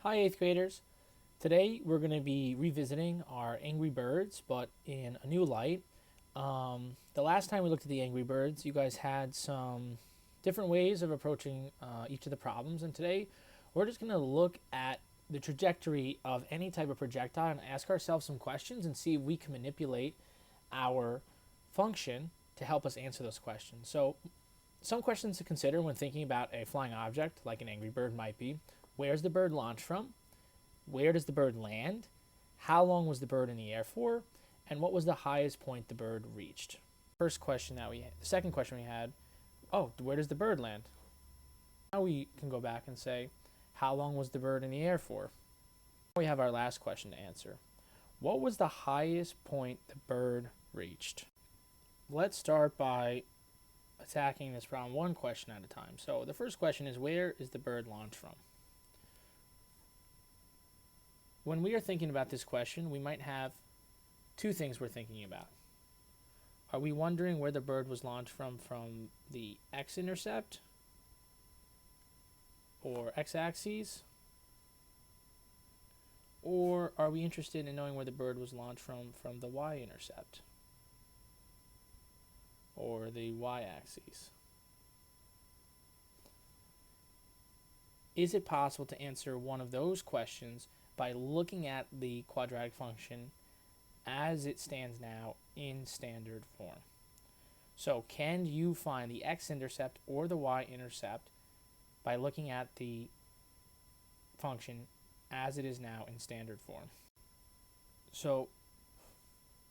Hi 8th graders. Today we're going to be revisiting our Angry Birds, but in a new light. The last time we looked at the Angry Birds, you guys had some different ways of approaching each of the problems, and today we're just going to look at the trajectory of any type of projectile and ask ourselves some questions and see if we can manipulate our function to help us answer those questions. So some questions to consider when thinking about a flying object, like an Angry Bird might be: where's the bird launched from? Where does the bird land? How long was the bird in the air for? And what was the highest point the bird reached? The second question we had, where does the bird land? Now we can go back and say, how long was the bird in the air for? Now we have our last question to answer. What was the highest point the bird reached? Let's start by attacking this problem one question at a time. So the first question is, where is the bird launched from? When we are thinking about this question, we might have two things we're thinking about. Are we wondering where the bird was launched from the x-intercept or x-axis? Or are we interested in knowing where the bird was launched from the y-intercept or the y-axis? Is it possible to answer one of those questions by looking at the quadratic function as it stands now in standard form? So can you find the x-intercept or the y-intercept by looking at the function as it is now in standard form? So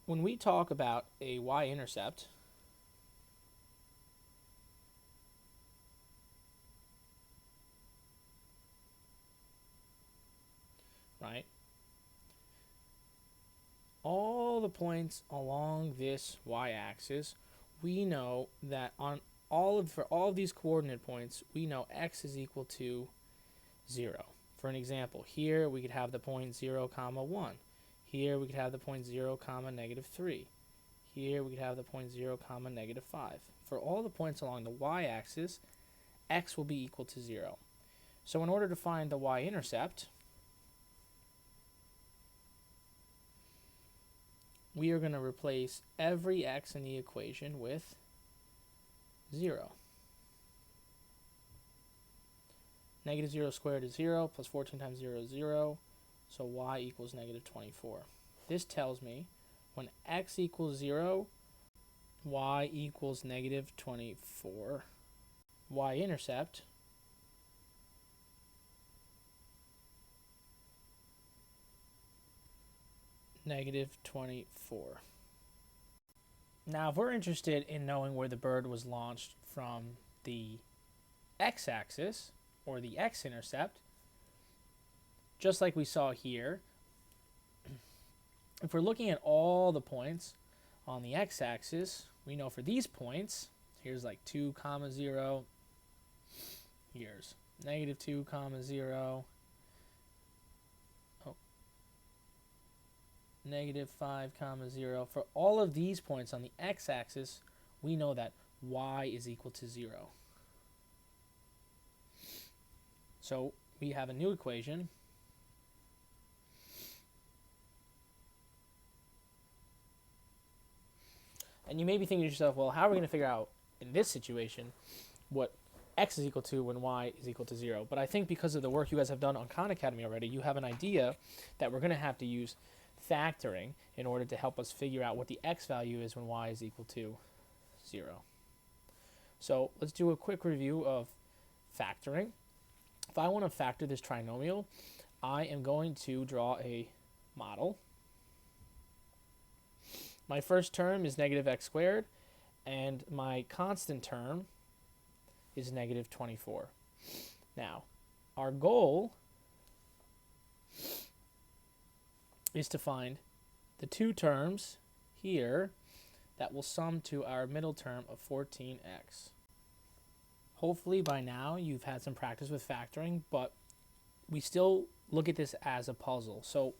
when we talk about a y-intercept, right? All the points along this y-axis, we know that for all of these coordinate points, we know x is equal to 0. For an example, here we could have the point 0, 1. Here we could have the point 0, -3. Here we could have the point 0, -5. For all the points along the y-axis, x will be equal to 0. So in order to find the y-intercept, we are going to replace every x in the equation with 0. -0 squared is 0, plus 14 times 0 is 0, so y equals -24. This tells me when x equals 0, y equals -24. Y-intercept -24. Now, if we're interested in knowing where the bird was launched from the x-axis or the x-intercept, just like we saw here, if we're looking at all the points on the x-axis, we know for these points, here's like 2, 0, here's -2, 0, -5, 0. For all of these points on the x-axis, we know that y is equal to 0. So we have a new equation. And you may be thinking to yourself, well, how are we going to figure out in this situation what x is equal to when y is equal to 0? But I think because of the work you guys have done on Khan Academy already, you have an idea that we're going to have to use factoring in order to help us figure out what the x value is when y is equal to 0. So let's do a quick review of factoring. If I want to factor this trinomial, I am going to draw a model. My first term is -x squared, and my constant term is -24. Now, our goal is to find the two terms here that will sum to our middle term of 14x. Hopefully by now you've had some practice with factoring, but we still look at this as a puzzle. So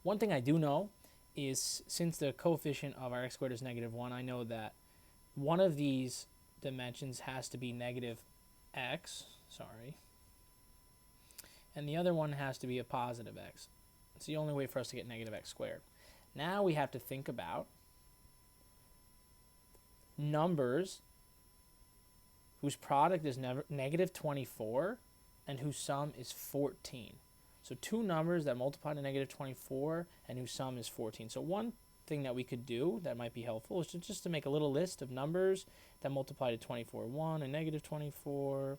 one thing I do know is, since the coefficient of our x squared is -1, I know that one of these dimensions has to be -x, and the other one has to be a positive x. It's the only way for us to get negative x squared. Now we have to think about numbers whose product is negative 24 and whose sum is 14. So two numbers that multiply to negative 24 and whose sum is 14. So one thing that we could do that might be helpful is just to make a little list of numbers that multiply to 24. 1 and negative 24,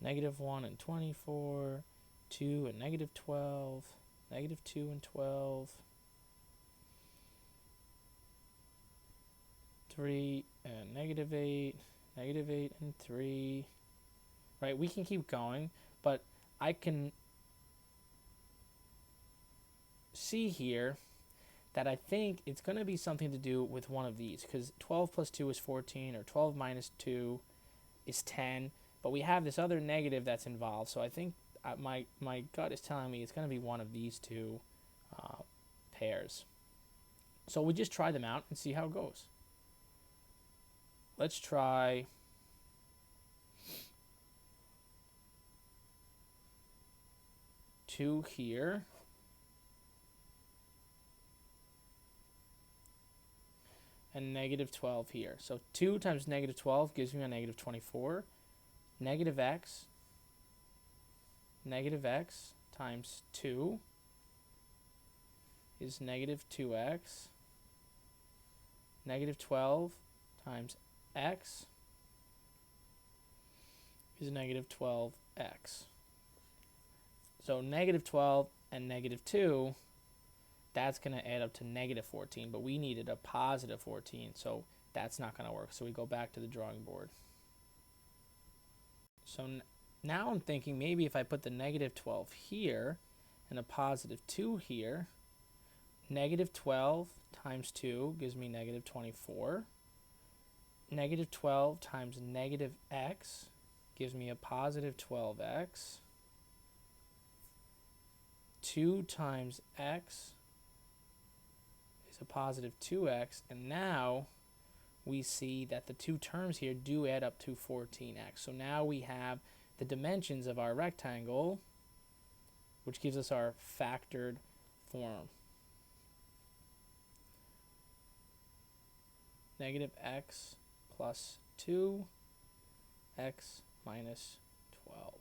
negative 1 and 24, 2 and negative 12, negative 2 and 12, 3 and negative 8, negative 8 and 3. Right, we can keep going, but I can see here that I think it's going to be something to do with one of these, because 12 plus 2 is 14, or 12 minus 2 is 10, but we have this other negative that's involved, so I think my gut is telling me it's going to be one of these two pairs. So we just try them out and see how it goes. Let's try two here. And negative 12 here. So 2 times negative 12 gives me a negative 24. Negative x times 2 is negative 2x. Negative 12 times x is negative 12x. So negative 12 and negative 2, that's going to add up to negative 14, but we needed a positive 14, so that's not going to work. So we go back to the drawing board. So now I'm thinking maybe if I put the negative 12 here and a positive 2 here, negative 12 times 2 gives me negative 24. Negative 12 times negative x gives me a positive 12x. 2 times x is a positive 2x, and now we see that the two terms here do add up to 14x. So now we have the dimensions of our rectangle, which gives us our factored form. Negative x plus 2, x minus 12.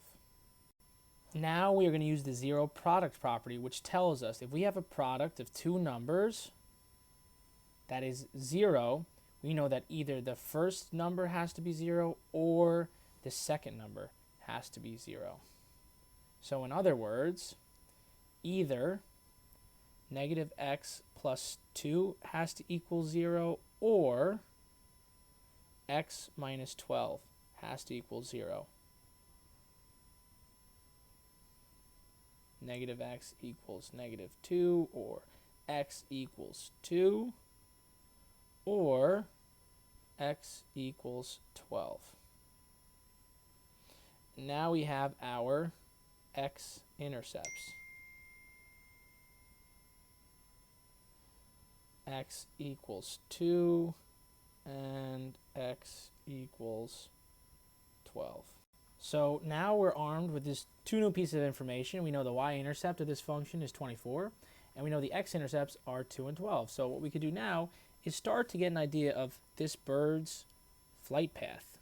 Now we are going to use the zero product property, which tells us if we have a product of two numbers that is 0, we know that either the first number has to be 0 or the second number has to be 0. So in other words, either negative x plus 2 has to equal 0 or x minus 12 has to equal 0. Negative x equals negative 2, or x equals 2, or x equals 12. Now we have our x-intercepts. X equals 2 and x equals 12. So now we're armed with this two new pieces of information. We know the y-intercept of this function is 24, and we know the x-intercepts are 2 and 12. So what we could do now is start to get an idea of this bird's flight path.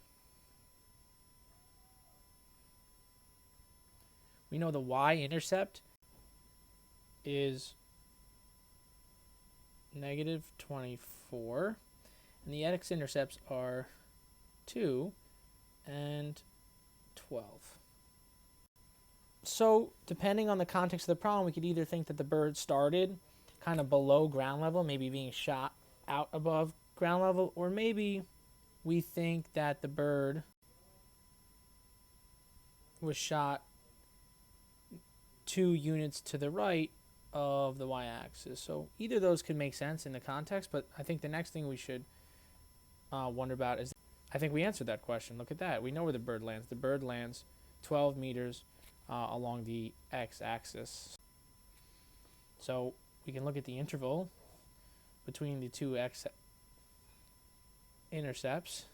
We know the y-intercept is negative 24, and the x-intercepts are 2 and 12. So depending on the context of the problem, we could either think that the bird started kind of below ground level, maybe being shot out above ground level, or maybe we think that the bird was shot 2 units to the right of the y-axis. So either of those could make sense in the context, but I think the next thing we should wonder about is, I think we answered that question. Look at that. We know where the bird lands. The bird lands 12 meters along the x-axis. So we can look at the interval between the two x-intercepts,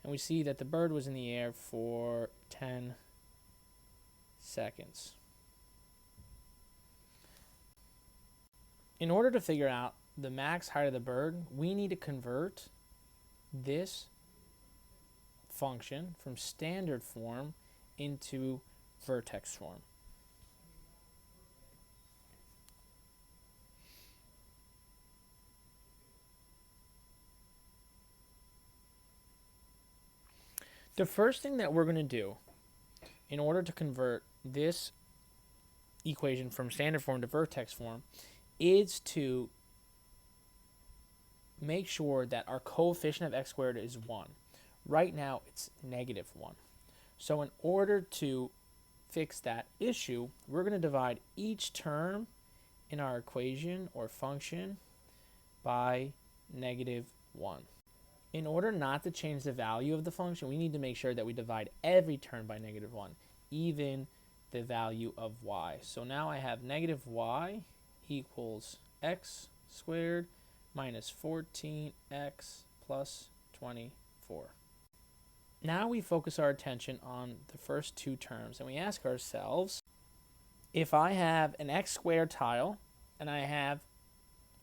and we see that the bird was in the air for 10 seconds. In order to figure out the max height of the bird, we need to convert this function from standard form into vertex form. The first thing that we're going to do in order to convert this equation from standard form to vertex form is to make sure that our coefficient of x squared is 1. Right now it's negative 1. So in order to fix that issue, we're going to divide each term in our equation or function by negative 1. In order not to change the value of the function, we need to make sure that we divide every term by negative 1, even the value of y. So now I have negative y equals x squared minus 14x plus 24. Now we focus our attention on the first two terms, and we ask ourselves, if I have an x squared tile and I have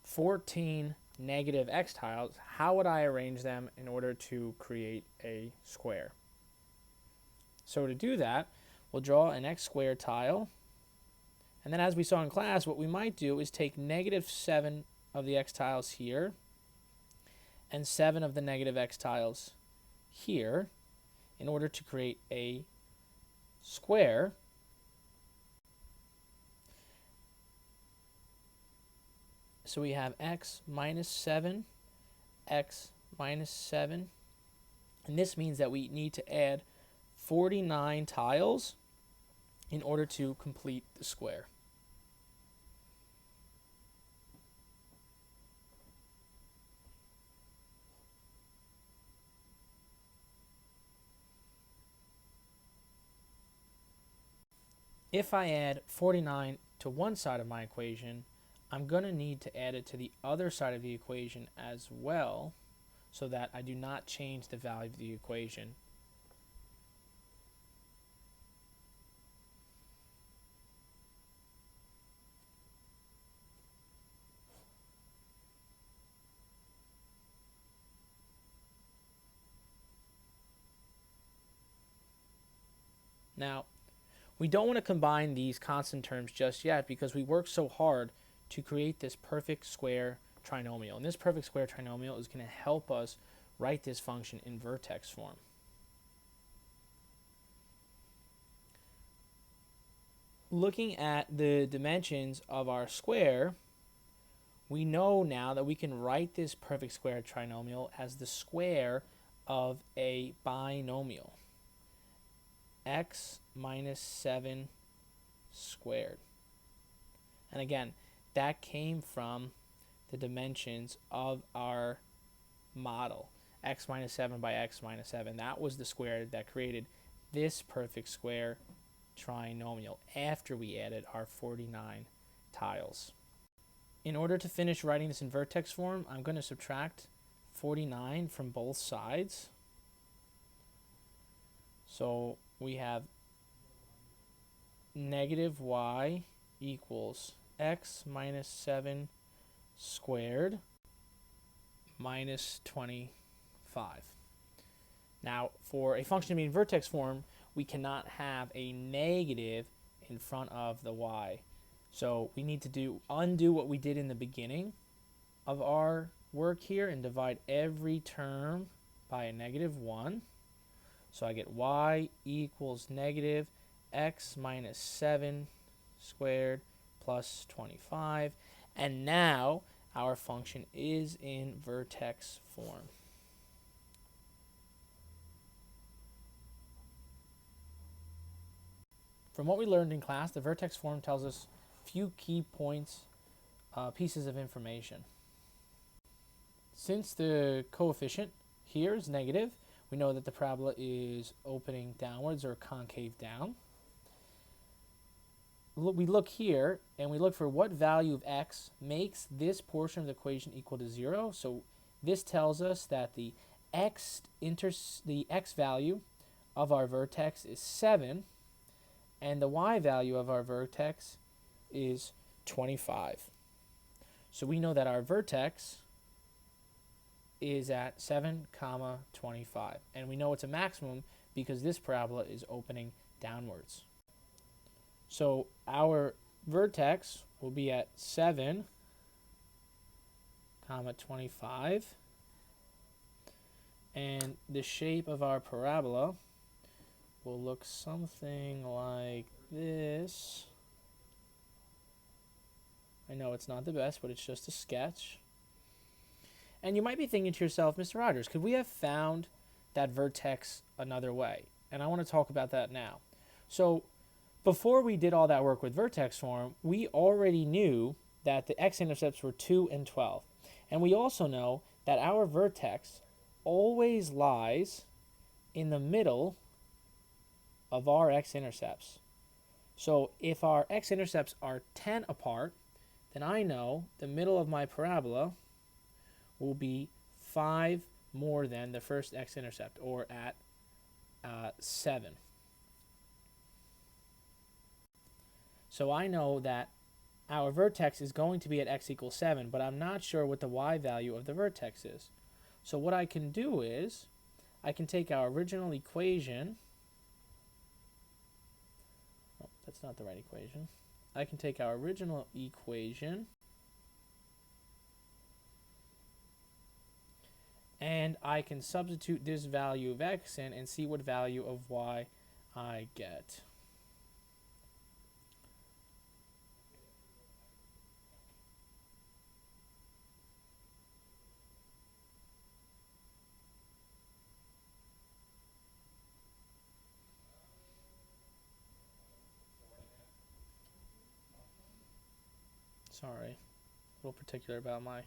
14 negative x tiles, how would I arrange them in order to create a square? So to do that, we'll draw an x squared tile, and then as we saw in class, what we might do is take negative 7 of the x tiles here and 7 of the negative x tiles here in order to create a square. So we have x minus 7, x minus 7, and this means that we need to add 49 tiles in order to complete the square. If I add 49 to one side of my equation, I'm going to need to add it to the other side of the equation as well, so that I do not change the value of the equation. Now, we don't want to combine these constant terms just yet because we worked so hard to create this perfect square trinomial. And this perfect square trinomial is going to help us write this function in vertex form. Looking at the dimensions of our square, we know now that we can write this perfect square trinomial as the square of a binomial. X minus 7 squared. And again, that came from the dimensions of our model. X minus 7 by x minus 7. That was the square that created this perfect square trinomial after we added our 49 tiles. In order to finish writing this in vertex form, I'm going to subtract 49 from both sides. So we have negative y equals x minus 7 squared minus 25. Now, for a function to be in vertex form, we cannot have a negative in front of the y. So we need to undo what we did in the beginning of our work here and divide every term by a negative 1. So I get y equals negative x minus 7 squared plus 25. And now our function is in vertex form. From what we learned in class, the vertex form tells us few key points, pieces of information. Since the coefficient here is negative, we know that the parabola is opening downwards or concave down. We look here and we look for what value of x makes this portion of the equation equal to 0. So this tells us that the x value of our vertex is 7 and the y value of our vertex is 25. So we know that our vertex is at 7, 25. And we know it's a maximum because this parabola is opening downwards. So our vertex will be at 7, 25. And the shape of our parabola will look something like this. I know it's not the best, but it's just a sketch. And you might be thinking to yourself, Mr. Rogers, could we have found that vertex another way? And I want to talk about that now. So before we did all that work with vertex form, we already knew that the x-intercepts were 2 and 12. And we also know that our vertex always lies in the middle of our x-intercepts. So if our x-intercepts are 10 apart, then I know the middle of my parabola will be 5 more than the first x-intercept, or at 7. So I know that our vertex is going to be at x equals 7, but I'm not sure what the y value of the vertex is. So what I can do is I can take our original equation. Oh, that's not the right equation. I can take our original equation and I can substitute this value of x in and see what value of y I get. Sorry, a little particular about my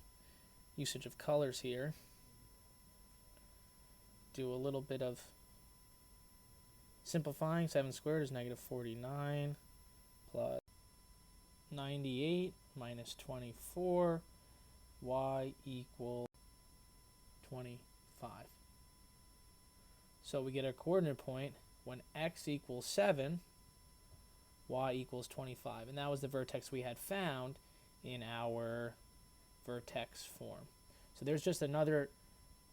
usage of colors here. Do a little bit of simplifying. 7 squared is negative 49 plus 98 minus 24, y equals 25. So we get our coordinate point when x equals 7, y equals 25. And that was the vertex we had found in our vertex form. So there's just another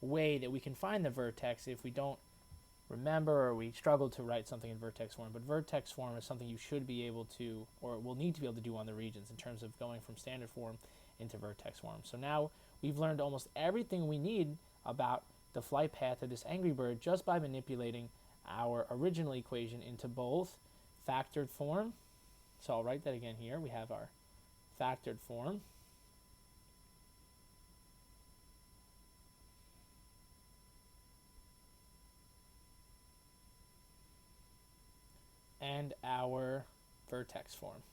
way that we can find the vertex if we don't remember or we struggle to write something in vertex form. But vertex form is something you should be able to, or will need to be able to do on the regions in terms of going from standard form into vertex form. So now we've learned almost everything we need about the flight path of this angry bird just by manipulating our original equation into both factored form. So I'll write that again here. We have our factored form and our vertex form.